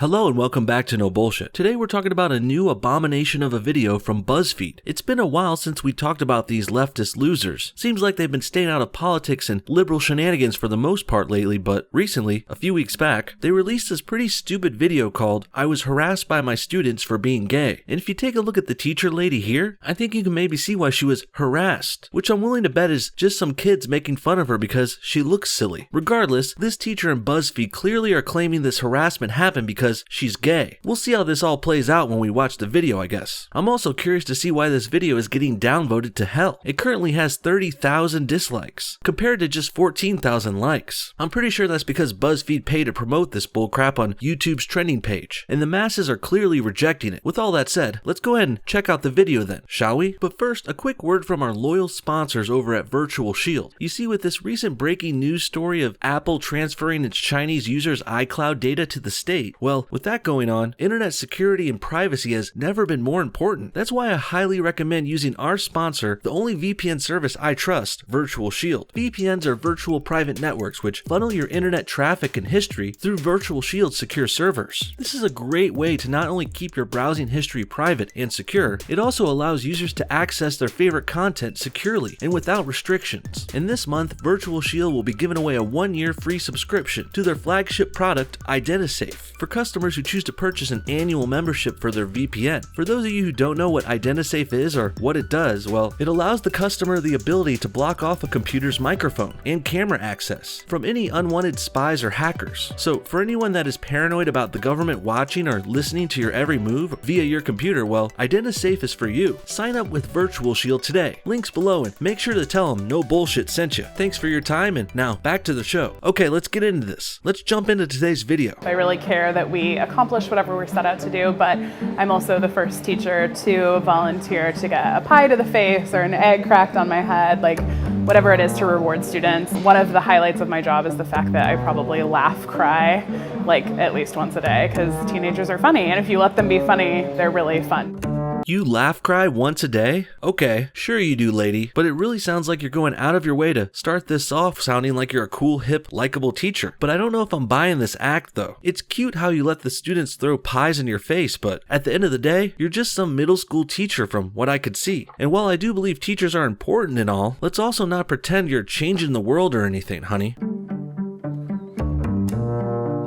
Hello and welcome back to No Bullshit. Today we're talking about a new abomination of a video from BuzzFeed. It's been a while since we talked about these leftist losers. Seems like they've been staying out of politics and liberal shenanigans for the most part lately, but recently, a few weeks back, they released this pretty stupid video called "I was harassed by my students for being gay." And if you take a look at the teacher lady here, I think you can maybe see why she was harassed, which I'm willing to bet is just some kids making fun of her because she looks silly. Regardless, this teacher and BuzzFeed clearly are claiming this harassment happened because she's gay. We'll see how this all plays out when we watch the video, I guess. I'm also curious to see why this video is getting downvoted to hell. It currently has 30,000 dislikes, compared to just 14,000 likes. I'm pretty sure that's because BuzzFeed paid to promote this bullcrap on YouTube's trending page, and the masses are clearly rejecting it. With all that said, let's go ahead and check out the video then, shall we? But first, a quick word from our loyal sponsors over at Virtual Shield. You see, with this recent breaking news story of Apple transferring its Chinese users' iCloud data to the state, well, with that going on, internet security and privacy has never been more important. That's why I highly recommend using our sponsor, the only VPN service I trust, Virtual Shield. VPNs are virtual private networks which funnel your internet traffic and history through Virtual Shield's secure servers. This is a great way to not only keep your browsing history private and secure, it also allows users to access their favorite content securely and without restrictions. And this month, Virtual Shield will be giving away a 1-year free subscription to their flagship product, IdentiSafe, for customers who choose to purchase an annual membership for their VPN. For those of you who don't know what IdentiSafe is or what it does, well, it allows the customer the ability to block off a computer's microphone and camera access from any unwanted spies or hackers. So for anyone that is paranoid about the government watching or listening to your every move via your computer, well, IdentiSafe is for you. Sign up with Virtual Shield today. Links below, and make sure to tell them No Bullshit sent you. Thanks for your time, and now back to the show. Okay, let's get into this. Let's jump into today's video. I really care that we accomplish whatever we're set out to do, but I'm also the first teacher to volunteer to get a pie to the face or an egg cracked on my head, like whatever it is to reward students. One of the highlights of my job is the fact that I probably laugh, cry, like at least once a day, because teenagers are funny, and if you let them be funny, they're really fun. You laugh cry once a day? Okay, sure you do, lady, but it really sounds like you're going out of your way to start this off sounding like you're a cool, hip, likable teacher. But I don't know if I'm buying this act though. It's cute how you let the students throw pies in your face, but at the end of the day, you're just some middle school teacher from what I could see. And while I do believe teachers are important and all, let's also not pretend you're changing the world or anything, honey.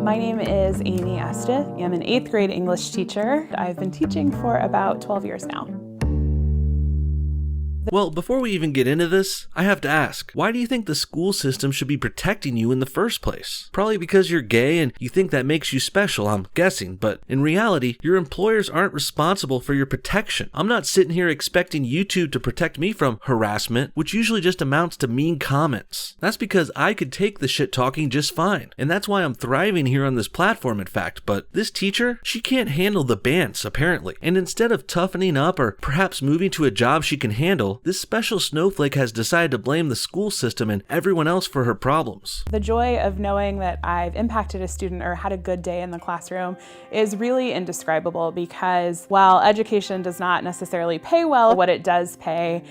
My name is Amy Estes. I'm an 8th grade English teacher. I've been teaching for about 12 years now. Well, before we even get into this, I have to ask, why do you think the school system should be protecting you in the first place? Probably because you're gay and you think that makes you special, I'm guessing, but in reality, your employers aren't responsible for your protection. I'm not sitting here expecting YouTube to protect me from harassment, which usually just amounts to mean comments. That's because I could take the shit talking just fine, and that's why I'm thriving here on this platform, in fact. But this teacher, she can't handle the bants, apparently, and instead of toughening up or perhaps moving to a job she can handle, this special snowflake has decided to blame the school system and everyone else for her problems. The joy of knowing that I've impacted a student or had a good day in the classroom is really indescribable, because while education does not necessarily pay well, what it does pay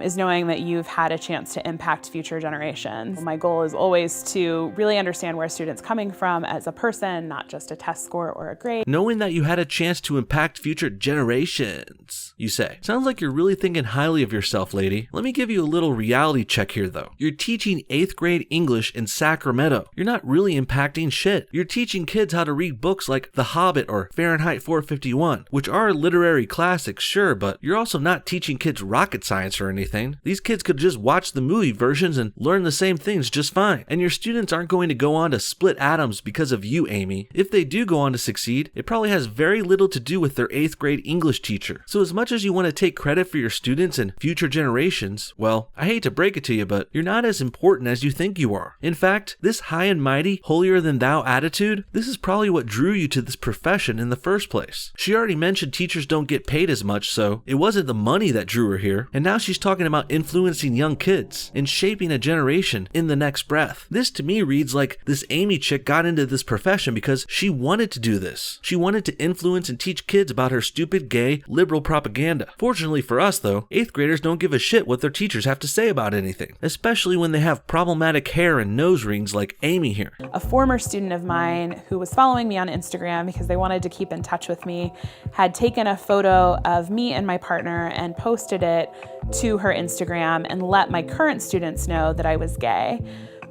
is knowing that you've had a chance to impact future generations. My goal is always to really understand where a student's coming from as a person, not just a test score or a grade. Knowing that you had a chance to impact future generations, you say. Sounds like you're really thinking highly of yourself, lady. Let me give you a little reality check here though. You're teaching 8th grade English in Sacramento. You're not really impacting shit. You're teaching kids how to read books like The Hobbit or Fahrenheit 451, which are literary classics, sure, but you're also not teaching kids rocket science or anything. These kids could just watch the movie versions and learn the same things just fine. And your students aren't going to go on to split atoms because of you, Amy. If they do go on to succeed, it probably has very little to do with their 8th grade English teacher. So as much as you want to take credit for your students and future generations, well, I hate to break it to you, but you're not as important as you think you are. In fact, this high and mighty, holier than thou attitude, this is probably what drew you to this profession in the first place. She already mentioned teachers don't get paid as much, so it wasn't the money that drew her here. And now she's talking about influencing young kids and shaping a generation in the next breath. This to me reads like this Amy chick got into this profession because she wanted to do this. She wanted to influence and teach kids about her stupid, gay, liberal propaganda. Fortunately for us though, 8th graders don't give a shit what their teachers have to say about anything, especially when they have problematic hair and nose rings like Amy here. A former student of mine who was following me on Instagram because they wanted to keep in touch with me had taken a photo of me and my partner and posted it to her Instagram and let my current students know that I was gay.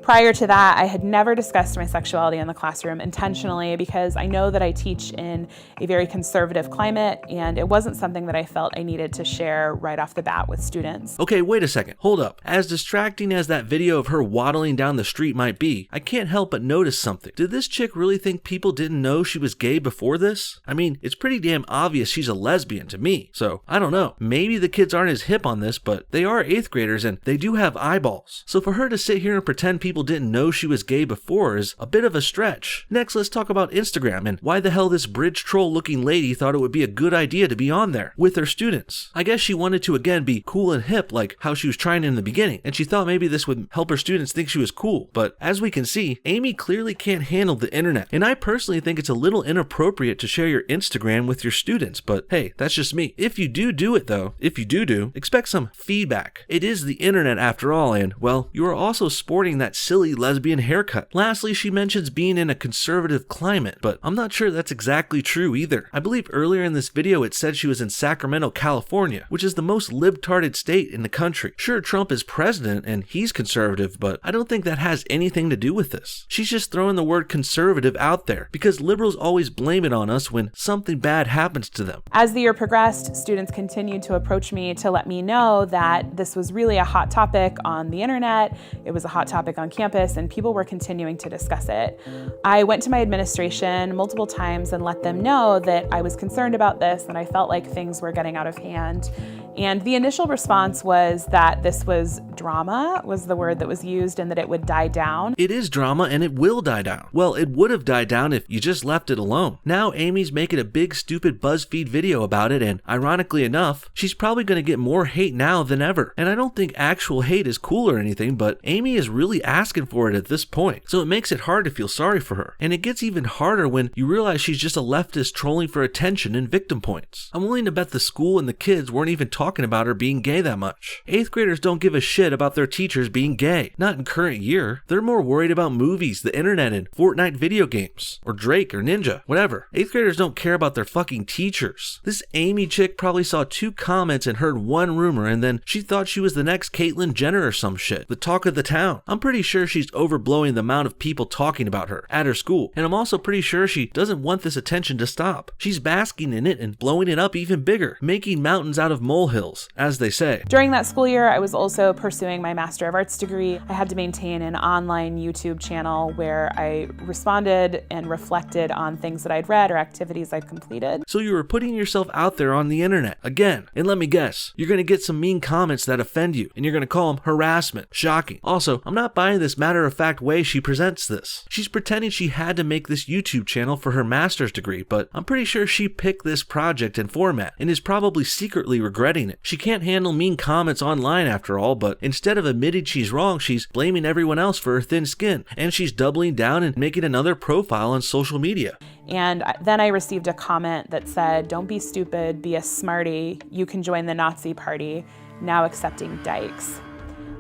Prior to that, I had never discussed my sexuality in the classroom intentionally because I know that I teach in a very conservative climate, and it wasn't something that I felt I needed to share right off the bat with students. Okay, wait a second. Hold up. As distracting as that video of her waddling down the street might be, I can't help but notice something. Did this chick really think people didn't know she was gay before this? I mean, it's pretty damn obvious she's a lesbian to me, so I don't know. Maybe the kids aren't as hip on this, but they are 8th graders and they do have eyeballs. So for her to sit here and pretend people didn't know she was gay before is a bit of a stretch. Next, let's talk about Instagram and why the hell this bridge troll looking lady thought it would be a good idea to be on there with her students. I guess she wanted to again be cool and hip like how she was trying in the beginning, and she thought maybe this would help her students think she was cool. But as we can see, Amy clearly can't handle the internet, and I personally think it's a little inappropriate to share your Instagram with your students, but hey, that's just me. If you do it though, expect some feedback. It is the internet after all, and well, you are also sporting that silly lesbian haircut. Lastly, she mentions being in a conservative climate, but I'm not sure that's exactly true either. I believe earlier in this video it said she was in Sacramento, California, which is the most libtarded state in the country. Sure, Trump is president and he's conservative, but I don't think that has anything to do with this. She's just throwing the word conservative out there because liberals always blame it on us when something bad happens to them. As the year progressed, students continued to approach me to let me know that this was really a hot topic on the internet, it was a hot topic on campus, and people were continuing to discuss it. I went to my administration multiple times and let them know that I was concerned about this and I felt like things were getting out of hand. And the initial response was that this was drama, was the word that was used, and that it would die down. It is drama and it will die down. Well, it would have died down if you just left it alone. Now Amy's making a big stupid BuzzFeed video about it, and ironically enough, she's probably going to get more hate now than ever. And I don't think actual hate is cool or anything, but Amy is really asking for it at this point. So it makes it hard to feel sorry for her. And it gets even harder when you realize she's just a leftist trolling for attention and victim points. I'm willing to bet the school and the kids weren't even talking about her being gay that much. 8th graders don't give a shit about their teachers being gay. Not in current year. They're more worried about movies, the internet, and Fortnite video games. Or Drake or Ninja, whatever. 8th graders don't care about their fucking teachers. This Amy chick probably saw 2 comments and heard 1 rumor, and then she thought she was the next Caitlyn Jenner or some shit. The talk of the town. I'm pretty sure she's overblowing the amount of people talking about her at her school, and I'm also pretty sure she doesn't want this attention to stop. She's basking in it and blowing it up even bigger, making mountains out of molehills, as they say. During that school year, I was also pursuing my Master of Arts degree. I had to maintain an online YouTube channel where I responded and reflected on things that I'd read or activities I'd completed. So you were putting yourself out there on the internet again, and let me guess, you're gonna get some mean comments that offend you, and you're gonna call them harassment. Shocking. Also, I'm not buying this matter-of-fact way she presents this. She's pretending she had to make this YouTube channel for her master's degree, but I'm pretty sure she picked this project and format and is probably secretly regretting it. She can't handle mean comments online after all, but instead of admitting she's wrong, she's blaming everyone else for her thin skin, and she's doubling down and making another profile on social media. And then I received a comment that said, "Don't be stupid, be a smarty. You can join the Nazi party, now accepting dykes."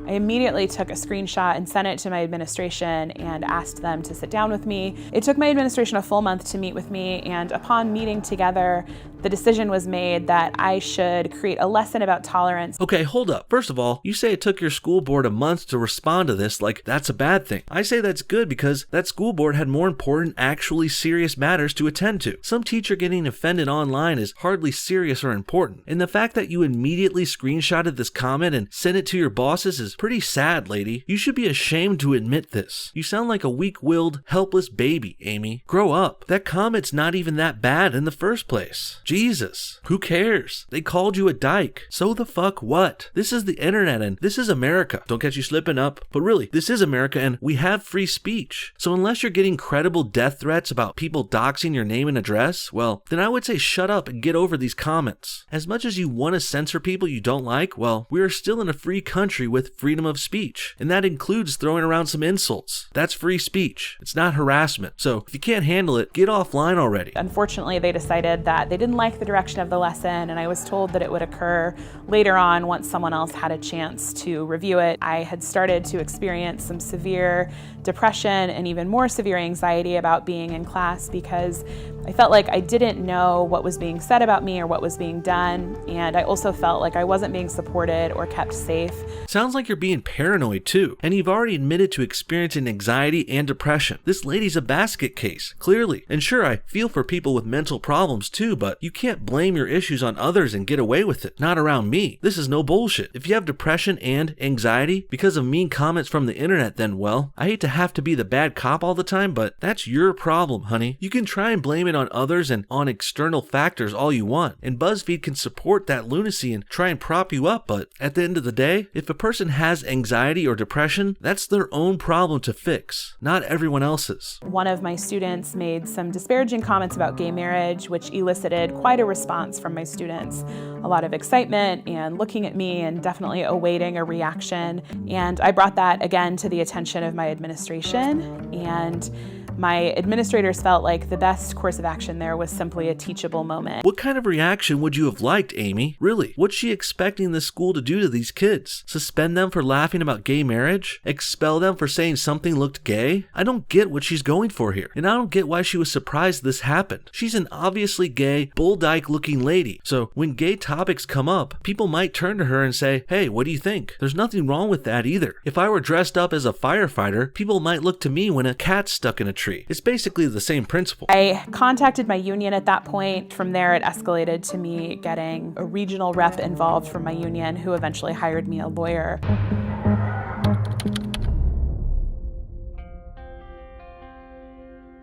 I immediately took a screenshot and sent it to my administration and asked them to sit down with me. It took my administration a full month to meet with me, and upon meeting together, the decision was made that I should create a lesson about tolerance. Okay, hold up. First of all, you say it took your school board a month to respond to this like that's a bad thing. I say that's good because that school board had more important, actually serious matters to attend to. Some teacher getting offended online is hardly serious or important. And the fact that you immediately screenshotted this comment and sent it to your bosses is pretty sad, lady. You should be ashamed to admit this. You sound like a weak-willed, helpless baby, Amy. Grow up. That comment's not even that bad in the first place. Jesus. Who cares? They called you a dyke. So the fuck what? This is the internet and this is America. Don't catch you slipping up. But really, this is America and we have free speech. So unless you're getting credible death threats about people doxing your name and address, well, then I would say shut up and get over these comments. As much as you want to censor people you don't like, well, we are still in a free country with freedom of speech. And that includes throwing around some insults. That's free speech. It's not harassment. So if you can't handle it, get offline already. Unfortunately, they decided that they didn't like the direction of the lesson, and I was told that it would occur later on once someone else had a chance to review it. I had started to experience some severe depression and even more severe anxiety about being in class because I felt like I didn't know what was being said about me or what was being done, and I also felt like I wasn't being supported or kept safe. Sounds like you're being paranoid too, and you've already admitted to experiencing anxiety and depression. This lady's a basket case, clearly. And sure, I feel for people with mental problems too, but you can't blame your issues on others and get away with it. Not around me. This is no bullshit. If you have depression and anxiety because of mean comments from the internet, then well, I hate to have to be the bad cop all the time, but that's your problem, honey. You can try and blame it on others and on external factors all you want, and BuzzFeed can support that lunacy and try and prop you up, but at the end of the day, if a person has anxiety or depression, that's their own problem to fix, not everyone else's. One of my students made some disparaging comments about gay marriage, which elicited quite a response from my students. A lot of excitement and looking at me and definitely awaiting a reaction. And I brought that again to the attention of my administration, and my administrators felt like the best course of action there was simply a teachable moment. What kind of reaction would you have liked, Amy? Really? What's she expecting the school to do to these kids? Suspend them for laughing about gay marriage? Expel them for saying something looked gay? I don't get what she's going for here, and I don't get why she was surprised this happened. She's an obviously gay, bull dyke looking lady, so when gay topics come up, people might turn to her and say, hey, what do you think? There's nothing wrong with that either. If I were dressed up as a firefighter, people might look to me when a cat's stuck in a tree. It's basically the same principle. I contacted my union at that point. From there, it escalated to me getting a regional rep involved from my union, who eventually hired me a lawyer.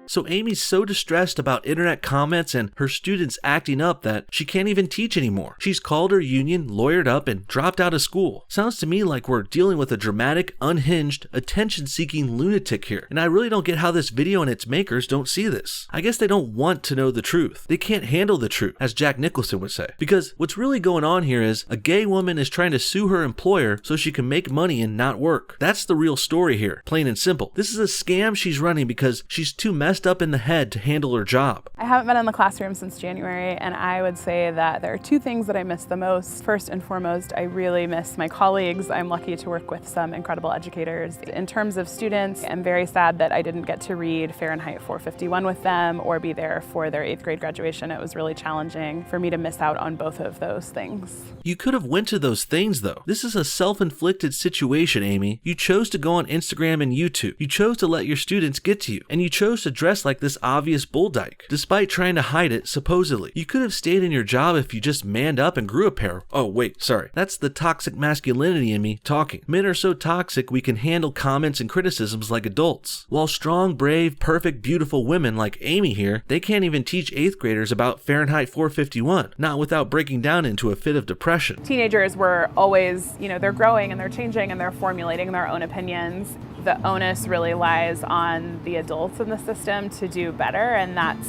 So Amy's so distressed about internet comments and her students acting up that she can't even teach anymore. She's called her union, lawyered up, and dropped out of school. Sounds to me like we're dealing with a dramatic, unhinged, attention-seeking lunatic here. And I really don't get how this video and its makers don't see this. I guess they don't want to know the truth. They can't handle the truth, as Jack Nicholson would say. Because what's really going on here is a gay woman is trying to sue her employer so she can make money and not work. That's the real story here, plain and simple. This is a scam she's running because she's too messed up in the head to handle her job. I haven't been in the classroom since January, and I would say that there are two things that I miss the most. First and foremost, I really miss my colleagues. I'm lucky to work with some incredible educators. In terms of students, I'm very sad that I didn't get to read Fahrenheit 451 with them or be there for their 8th grade graduation. It was really challenging for me to miss out on both of those things. You could have went to those things though. This is a self-inflicted situation, Amy. You chose to go on Instagram and YouTube. You chose to let your students get to you, and you chose to dress like this obvious bull dyke, despite trying to hide it, supposedly. You could have stayed in your job if you just manned up and grew a pair. Oh wait, sorry. That's the toxic masculinity in me talking. Men are so toxic we can handle comments and criticisms like adults. While strong, brave, perfect, beautiful women like Amy here, they can't even teach 8th graders about Fahrenheit 451, not without breaking down into a fit of depression. Teenagers were always, they're growing and they're changing and they're formulating their own opinions. The onus really lies on the adults in the system to do better, and that's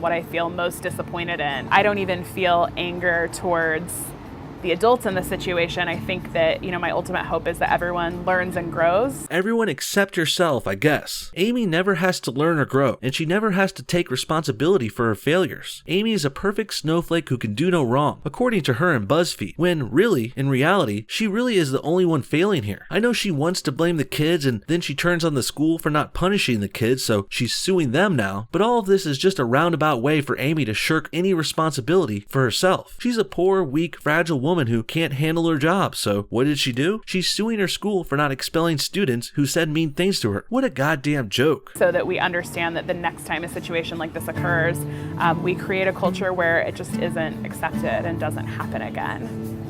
what I feel most disappointed in. I don't even feel anger towards the adults in the situation. I think that, my ultimate hope is that everyone learns and grows. Everyone except yourself, I guess. Amy never has to learn or grow, and she never has to take responsibility for her failures. Amy is a perfect snowflake who can do no wrong, according to her and BuzzFeed, when really, in reality, she really is the only one failing here. I know she wants to blame the kids, and then she turns on the school for not punishing the kids, so she's suing them now, but all of this is just a roundabout way for Amy to shirk any responsibility for herself. She's a poor, weak, fragile woman who can't handle her job, so what did she do? She's suing her school for not expelling students who said mean things to her. What a goddamn joke. So that we understand that the next time a situation like this occurs, we create a culture where it just isn't accepted and doesn't happen again.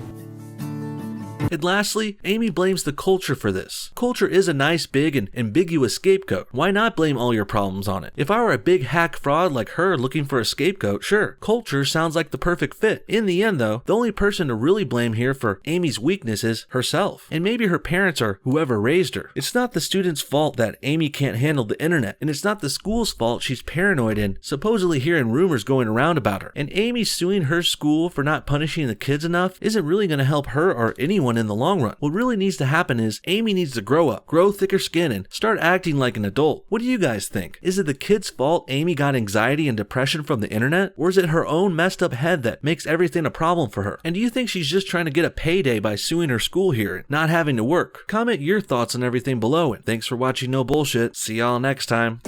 And lastly, Amy blames the culture for this. Culture is a nice, big, and ambiguous scapegoat. Why not blame all your problems on it? If I were a big hack fraud like her looking for a scapegoat, sure, culture sounds like the perfect fit. In the end though, the only person to really blame here for Amy's weakness is herself. And maybe her parents or whoever raised her. It's not the student's fault that Amy can't handle the internet, and it's not the school's fault she's paranoid and supposedly hearing rumors going around about her. And Amy suing her school for not punishing the kids enough isn't really going to help her or anyone in in the long run. What really needs to happen is Amy needs to grow up, grow thicker skin, and start acting like an adult. What do you guys think? Is it the kid's fault Amy got anxiety and depression from the internet? Or is it her own messed up head that makes everything a problem for her? And do you think she's just trying to get a payday by suing her school here and not having to work? Comment your thoughts on everything below, and thanks for watching No Bullshit. See y'all next time.